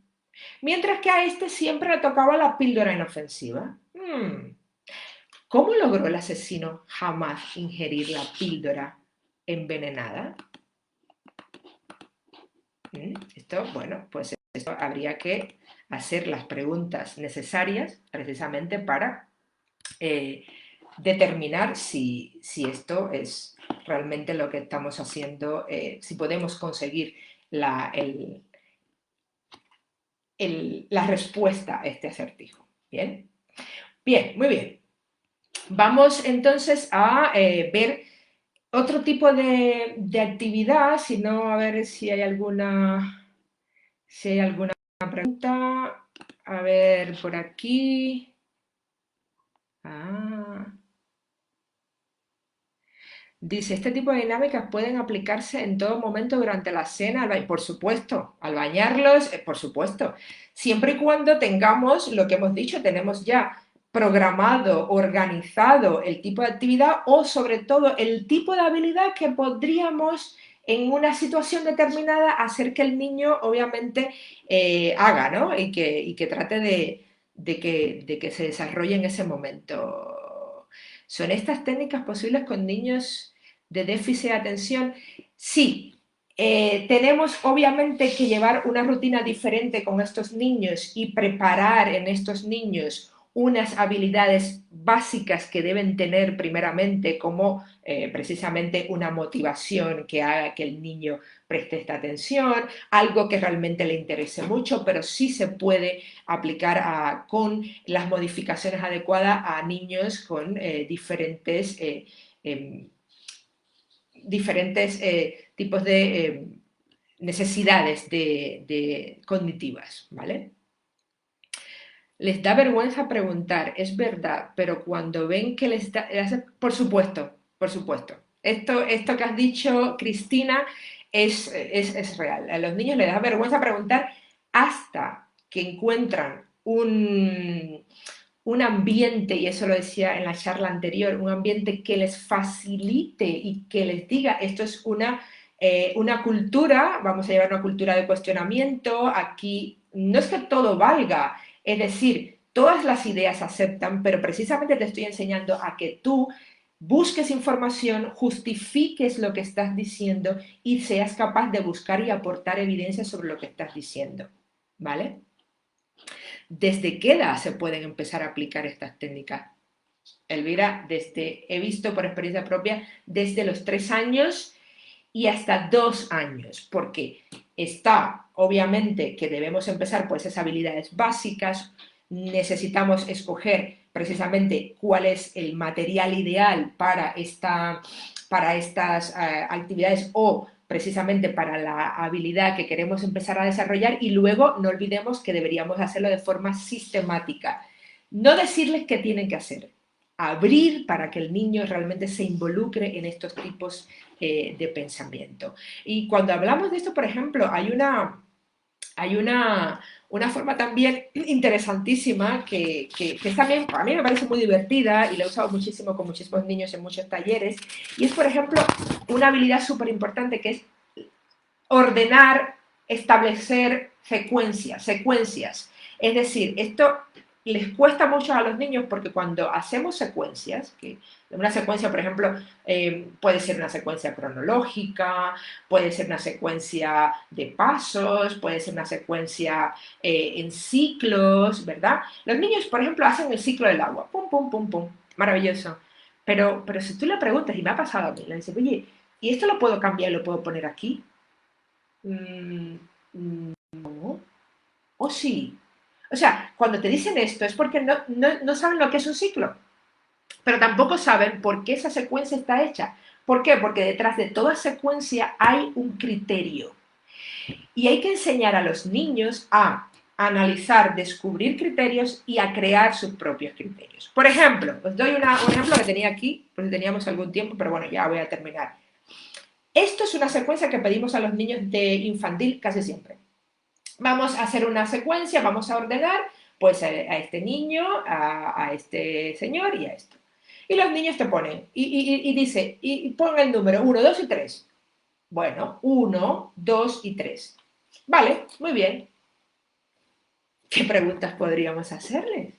mientras que a este siempre le tocaba la píldora inofensiva. ¿Cómo logró el asesino jamás ingerir la píldora envenenada? Esto, bueno, pues esto habría que hacer las preguntas necesarias precisamente para determinar si esto es realmente lo que estamos haciendo, si podemos conseguir la respuesta a este acertijo. ¿Bien? Bien, muy bien. Vamos entonces a ver otro tipo de actividad, si no, a ver si hay alguna pregunta. A ver, por aquí. Dice, este tipo de dinámicas pueden aplicarse en todo momento durante la cena, por supuesto, al bañarlos, por supuesto, siempre y cuando tengamos lo que hemos dicho, tenemos ya programado, organizado el tipo de actividad o sobre todo el tipo de habilidad que podríamos en una situación determinada hacer que el niño obviamente haga, ¿no? Y que trate de que se desarrolle en ese momento. ¿Son estas técnicas posibles con niños de déficit de atención? Sí. Tenemos obviamente que llevar una rutina diferente con estos niños y preparar en estos niños unas habilidades básicas que deben tener primeramente, como precisamente una motivación que haga que el niño preste esta atención, algo que realmente le interese mucho, pero sí se puede aplicar con las modificaciones adecuadas a niños con diferentes tipos de necesidades cognitivas, ¿vale? Les da vergüenza preguntar, es verdad, pero cuando ven que les da... Por supuesto, por supuesto. Esto que has dicho, Cristina, es real. A los niños les da vergüenza preguntar hasta que encuentran un ambiente, y eso lo decía en la charla anterior, un ambiente que les facilite y que les diga, esto es una cultura, vamos a llevar una cultura de cuestionamiento, aquí no es que todo valga, es decir, todas las ideas se aceptan, pero precisamente te estoy enseñando a que tú busques información, justifiques lo que estás diciendo y seas capaz de buscar y aportar evidencia sobre lo que estás diciendo, ¿vale? ¿Desde qué edad se pueden empezar a aplicar estas técnicas? Elvira, he visto por experiencia propia, desde los 3 años y hasta 2 años, porque está, obviamente, que debemos empezar por esas habilidades básicas, necesitamos escoger precisamente cuál es el material ideal para estas actividades o precisamente para la habilidad que queremos empezar a desarrollar y luego no olvidemos que deberíamos hacerlo de forma sistemática. No decirles qué tienen que hacer, abrir para que el niño realmente se involucre en estos tipos de pensamiento. Y cuando hablamos de esto, por ejemplo, hay una forma también interesantísima que también a mí me parece muy divertida y la he usado muchísimo con muchísimos niños en muchos talleres, y es, por ejemplo, una habilidad súper importante que es ordenar, establecer secuencias. Es decir, esto les cuesta mucho a los niños porque cuando hacemos secuencias, que una secuencia, por ejemplo, puede ser una secuencia cronológica, puede ser una secuencia de pasos, puede ser una secuencia en ciclos, ¿verdad? Los niños, por ejemplo, hacen el ciclo del agua, pum, pum, pum, pum, maravilloso. Pero si tú le preguntas, y me ha pasado a mí, le dices, oye, ¿y esto lo puedo cambiar y lo puedo poner aquí? Mm, no, o sí. O sea, cuando te dicen esto es porque no saben lo que es un ciclo, pero tampoco saben por qué esa secuencia está hecha. ¿Por qué? Porque detrás de toda secuencia hay un criterio. Y hay que enseñar a los niños a analizar, descubrir criterios y a crear sus propios criterios. Por ejemplo, os doy un ejemplo que tenía aquí, porque teníamos algún tiempo, pero bueno, ya voy a terminar. Esto es una secuencia que pedimos a los niños de infantil casi siempre. Vamos a hacer una secuencia, vamos a ordenar pues a este niño, a este señor y a esto. Y los niños te ponen, y dice, y pon el número 1, 2 y 3. Bueno, 1, 2 y 3. Vale, muy bien. ¿Qué preguntas podríamos hacerles?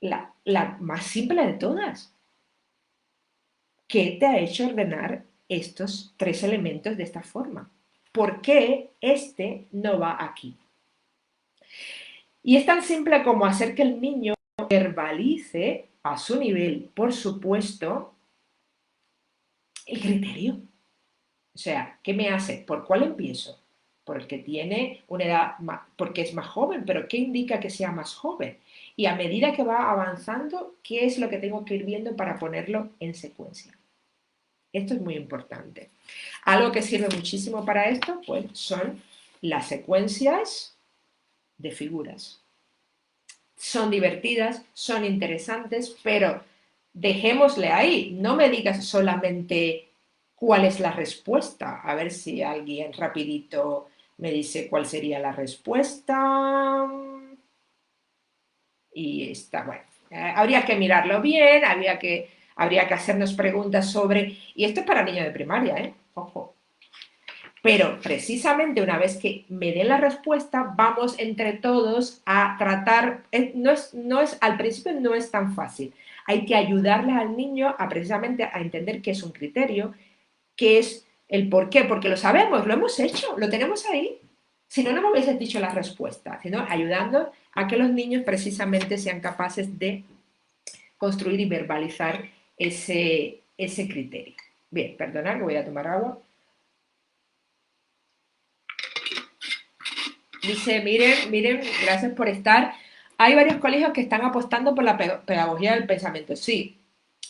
La más simple de todas. ¿Qué te ha hecho ordenar estos tres elementos de esta forma? ¿Por qué este no va aquí? Y es tan simple como hacer que el niño verbalice a su nivel, por supuesto, el criterio. O sea, ¿qué me hace? ¿Por cuál empiezo? Por el que tiene una edad, porque es más joven, pero ¿qué indica que sea más joven? Y a medida que va avanzando, ¿qué es lo que tengo que ir viendo para ponerlo en secuencia? Esto es muy importante. Algo que sirve muchísimo para esto, pues, son las secuencias de figuras. Son divertidas, son interesantes, pero dejémosle ahí. No me digas solamente cuál es la respuesta. A ver si alguien rapidito me dice cuál sería la respuesta. Y está, bueno, habría que mirarlo bien, habría que hacernos preguntas sobre... Y esto es para niños de primaria, ¿eh? Ojo. Pero precisamente una vez que me den la respuesta, vamos entre todos a tratar, al principio no es tan fácil. Hay que ayudarles al niño a precisamente a entender qué es un criterio, qué es el por qué, porque lo sabemos, lo hemos hecho, lo tenemos ahí. Si no, no me hubieses dicho la respuesta, sino ayudando a que los niños precisamente sean capaces de construir y verbalizar ese criterio. Bien, perdonad que voy a tomar agua. Dice, miren, gracias por estar. Hay varios colegios que están apostando por la pedagogía del pensamiento. Sí,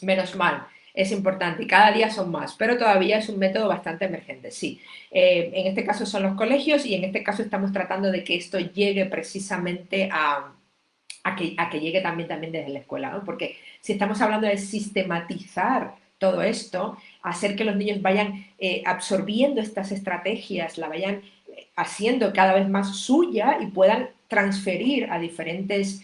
menos mal, es importante y cada día son más, pero todavía es un método bastante emergente. Sí, en este caso son los colegios y en este caso estamos tratando de que esto llegue precisamente a que llegue también desde la escuela, ¿no? Porque si estamos hablando de sistematizar todo esto, hacer que los niños vayan absorbiendo estas estrategias, la vayan haciendo cada vez más suya y puedan transferir a diferentes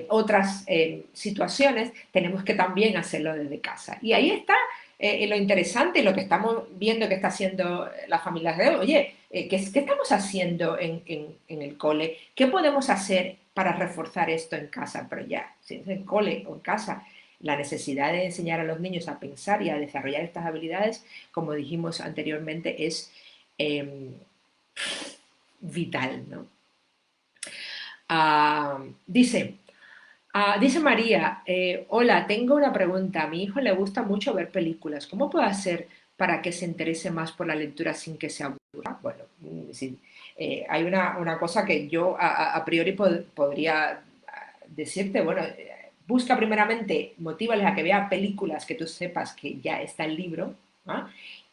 otras situaciones, tenemos que también hacerlo desde casa. Y ahí está lo interesante y lo que estamos viendo que está haciendo las familias de hoy. Oye, ¿qué estamos haciendo en el cole? ¿Qué podemos hacer para reforzar esto en casa? Pero ya, si es en cole o en casa, la necesidad de enseñar a los niños a pensar y a desarrollar estas habilidades, como dijimos anteriormente, es eh, vital, ¿no? Dice, dice María, hola, tengo una pregunta. A mi hijo le gusta mucho ver películas. ¿Cómo puedo hacer para que se interese más por la lectura sin que se aburra? Bueno, sí, hay una cosa que yo a priori podría decirte, bueno, busca primeramente, motívales a que vea películas que tú sepas que ya está el libro, ¿ah?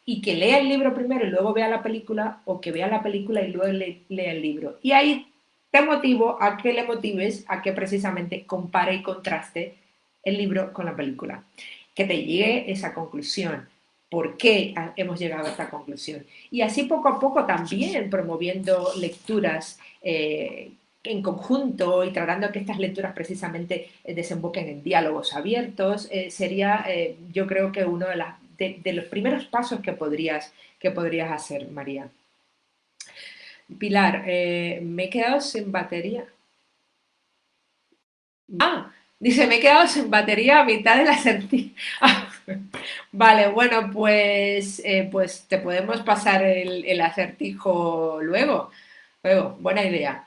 Y que lea el libro primero y luego vea la película, o que vea la película y luego lea el libro. Y ahí te motivo a que le motives a que precisamente compare y contraste el libro con la película. Que te llegue esa conclusión. ¿Por qué hemos llegado a esta conclusión? Y así poco a poco también promoviendo lecturas en conjunto y tratando que estas lecturas precisamente desemboquen en diálogos abiertos, sería yo creo que uno de los primeros pasos que podrías hacer, María. Pilar, me he quedado sin batería. Ah, dice, me he quedado sin batería a mitad del acertijo. Ah, vale, bueno, pues te podemos pasar el acertijo luego. Luego, buena idea.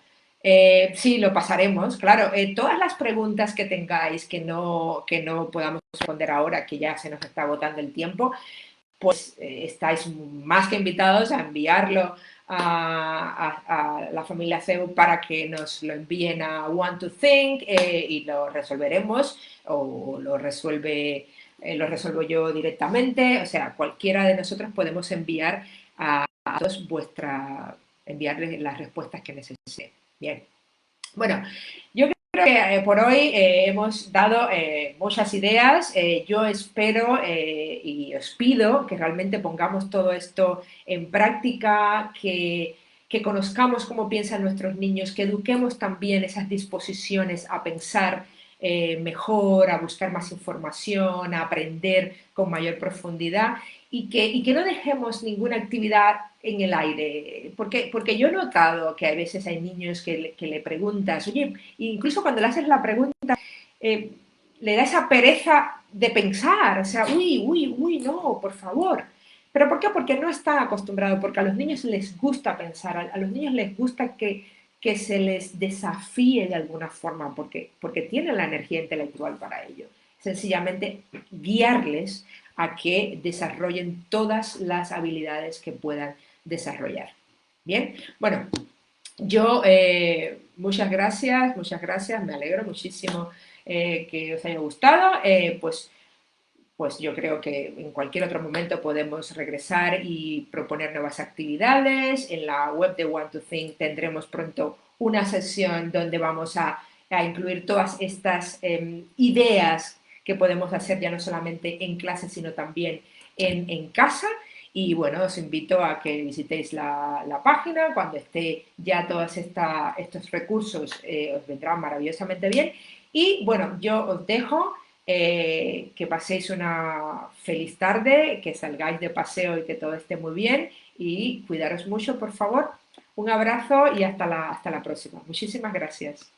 Sí, lo pasaremos, claro. Todas las preguntas que tengáis que no podamos responder ahora, que ya se nos está agotando el tiempo, pues estáis más que invitados a enviarlo a la familia CEU para que nos lo envíen a One to Think y lo resolveremos o lo resuelvo yo directamente. O sea, cualquiera de nosotros podemos enviar a todos enviarles las respuestas que necesiten. Bien. Bueno, yo creo que por hoy hemos dado muchas ideas. Yo espero y os pido que realmente pongamos todo esto en práctica, que conozcamos cómo piensan nuestros niños, que eduquemos también esas disposiciones a pensar mejor, a buscar más información, a aprender con mayor profundidad y que no dejemos ninguna actividad en el aire, porque yo he notado que a veces hay niños que le preguntas, oye, incluso cuando le haces la pregunta, eh, le da esa pereza de pensar, o sea, uy, no, por favor. ¿Pero por qué? Porque no están acostumbrados, porque a los niños les gusta pensar, a los niños les gusta que se les desafíe de alguna forma, porque tienen la energía intelectual para ello. Sencillamente guiarles a que desarrollen todas las habilidades que puedan desarrollar. Bien, bueno, yo muchas gracias, me alegro muchísimo que os haya gustado. Pues yo creo que en cualquier otro momento podemos regresar y proponer nuevas actividades. En la web de One to Think tendremos pronto una sesión donde vamos a incluir todas estas ideas que podemos hacer ya no solamente en clase, sino también en casa. Y bueno, os invito a que visitéis la página. Cuando esté ya todos estos recursos, os vendrán maravillosamente bien. Y bueno, yo os dejo que paséis una feliz tarde, que salgáis de paseo y que todo esté muy bien y cuidaros mucho, por favor. Un abrazo y hasta la próxima. Muchísimas gracias.